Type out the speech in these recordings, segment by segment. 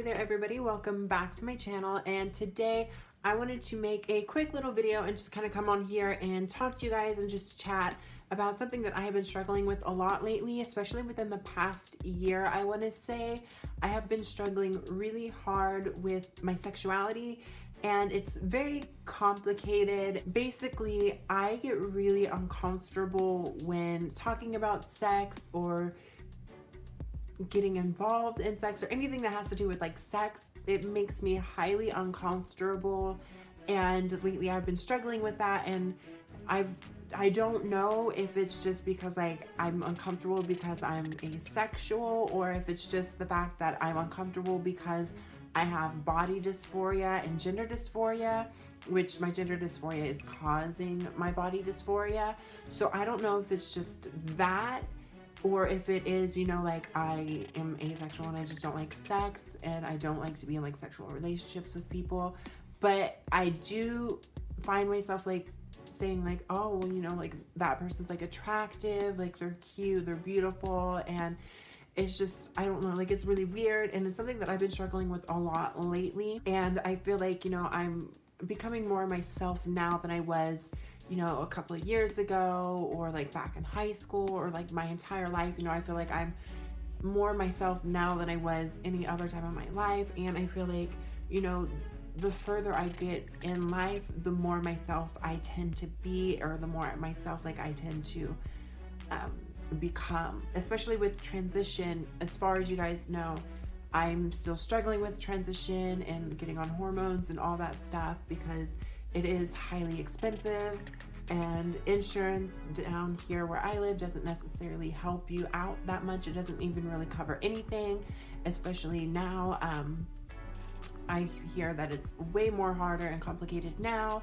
Hey there everybody, welcome back to my channel, and today I wanted to make a quick little video and just kind of come on here and talk to you guys and just chat about something that I have been struggling with a lot lately, especially within the past year. I want to say I have been struggling really hard with my sexuality, and it's very complicated. Basically, I get really uncomfortable when talking about sex or getting involved in sex or anything that has to do with like sex. It makes me highly uncomfortable, and lately I've been struggling with that, and I don't know if it's just because like I'm uncomfortable because I'm asexual, or if it's just the fact that I'm uncomfortable because I have body dysphoria and gender dysphoria, which my gender dysphoria is causing my body dysphoria. So I don't know if it's just that, or if it is, you know, like I am asexual and I just don't like sex, and I don't like to be in like sexual relationships with people. But I do find myself like saying like, oh, well, you know, like that person's like attractive, like they're cute, they're beautiful, and it's just, I don't know, like it's really weird, and it's something that I've been struggling with a lot lately. And I feel like, you know, I'm becoming more myself now than I was, you know, a couple of years ago, or like back in high school, or like my entire life. You know, I feel like I'm more myself now than I was any other time in my life. And I feel like, you know, the further I get in life, the more myself I tend to be, or the more myself like I tend to become, especially with transition. As far as you guys know, I'm still struggling with transition and getting on hormones and all that stuff, because it is highly expensive, and insurance down here where I live doesn't necessarily help you out that much. It doesn't even really cover anything, especially now. I hear that it's way more harder and complicated now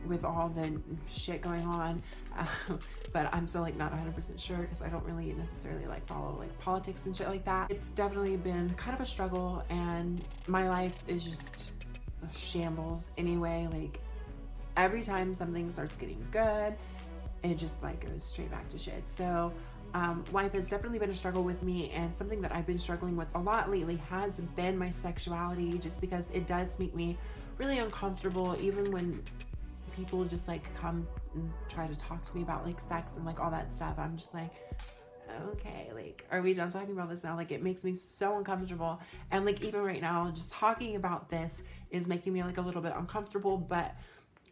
with all the shit going on, but I'm still like not 100% sure, because I don't really necessarily like follow like politics and shit like that. It's definitely been kind of a struggle, and my life is just shambles anyway. Like every time something starts getting good, it just like goes straight back to shit. So life has definitely been a struggle with me, and something that I've been struggling with a lot lately has been my sexuality, just because it does make me really uncomfortable, even when people just like come and try to talk to me about like sex and like all that stuff. I'm just like, okay, like, are we done talking about this now? Like, it makes me so uncomfortable. And like, even right now, just talking about this is making me like a little bit uncomfortable. But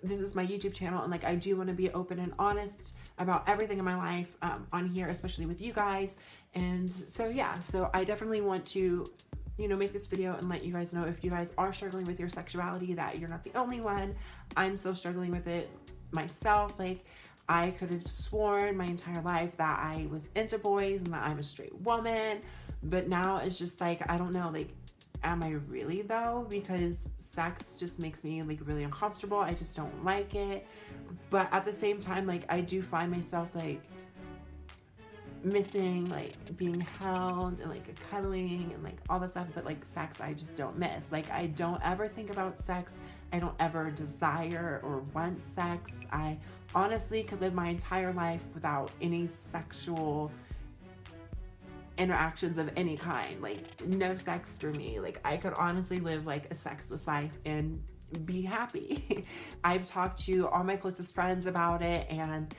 this is my YouTube channel, and like I do want to be open and honest about everything in my life on here, especially with you guys. And so yeah, so I definitely want to, you know, make this video and let you guys know, if you guys are struggling with your sexuality, that you're not the only one. I'm still struggling with it myself. Like, I could have sworn my entire life that I was into boys and that I'm a straight woman, but now it's just like, I don't know, like, am I really though? Because sex just makes me like really uncomfortable. I just don't like it. But at the same time, like, I do find myself like missing like being held and like cuddling and like all the stuff. But like sex, I just don't miss. Like, I don't ever think about sex. I don't ever desire or want sex. I honestly could live my entire life without any sexual interactions of any kind. Like, no sex for me. Like, I could honestly live like a sexless life and be happy. I've talked to all my closest friends about it, and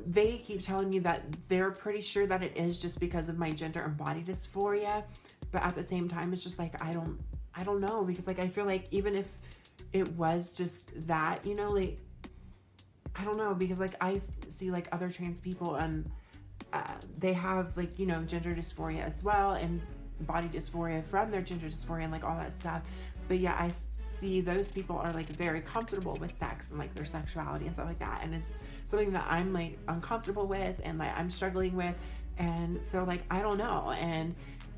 they keep telling me that they're pretty sure that it is just because of my gender and body dysphoria. But at the same time, it's just like, I don't know, because like I feel like even if it was just that, you know, like, I don't know, because like I see like other trans people, and they have like, you know, gender dysphoria as well, and body dysphoria from their gender dysphoria and like all that stuff. But yeah, I see those people are like very comfortable with sex and like their sexuality and stuff like that, and it's something that I'm like uncomfortable with and like I'm struggling with. And so like, I don't know, and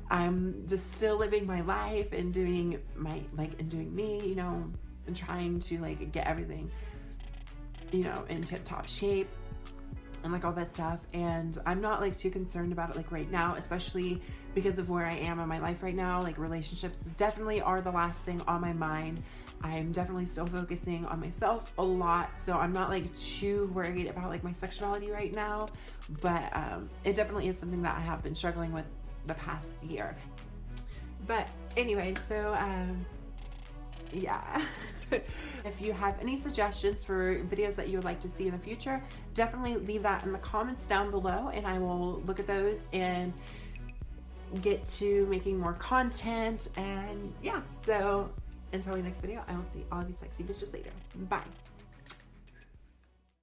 I'm just still living my life and doing my and doing me, you know, and trying to like get everything, you know, in tip-top shape and like all that stuff. And I'm not like too concerned about it like right now, especially because of where I am in my life right now. Like, relationships definitely are the last thing on my mind. I'm definitely still focusing on myself a lot, so I'm not like too worried about like my sexuality right now. But it definitely is something that I have been struggling with the past year. But Anyway, so yeah. If you have any suggestions for videos that you would like to see in the future, definitely leave that in the comments down below, and I will look at those and get to making more content. And yeah, so until the next video, I will see all of you sexy bitches later. Bye.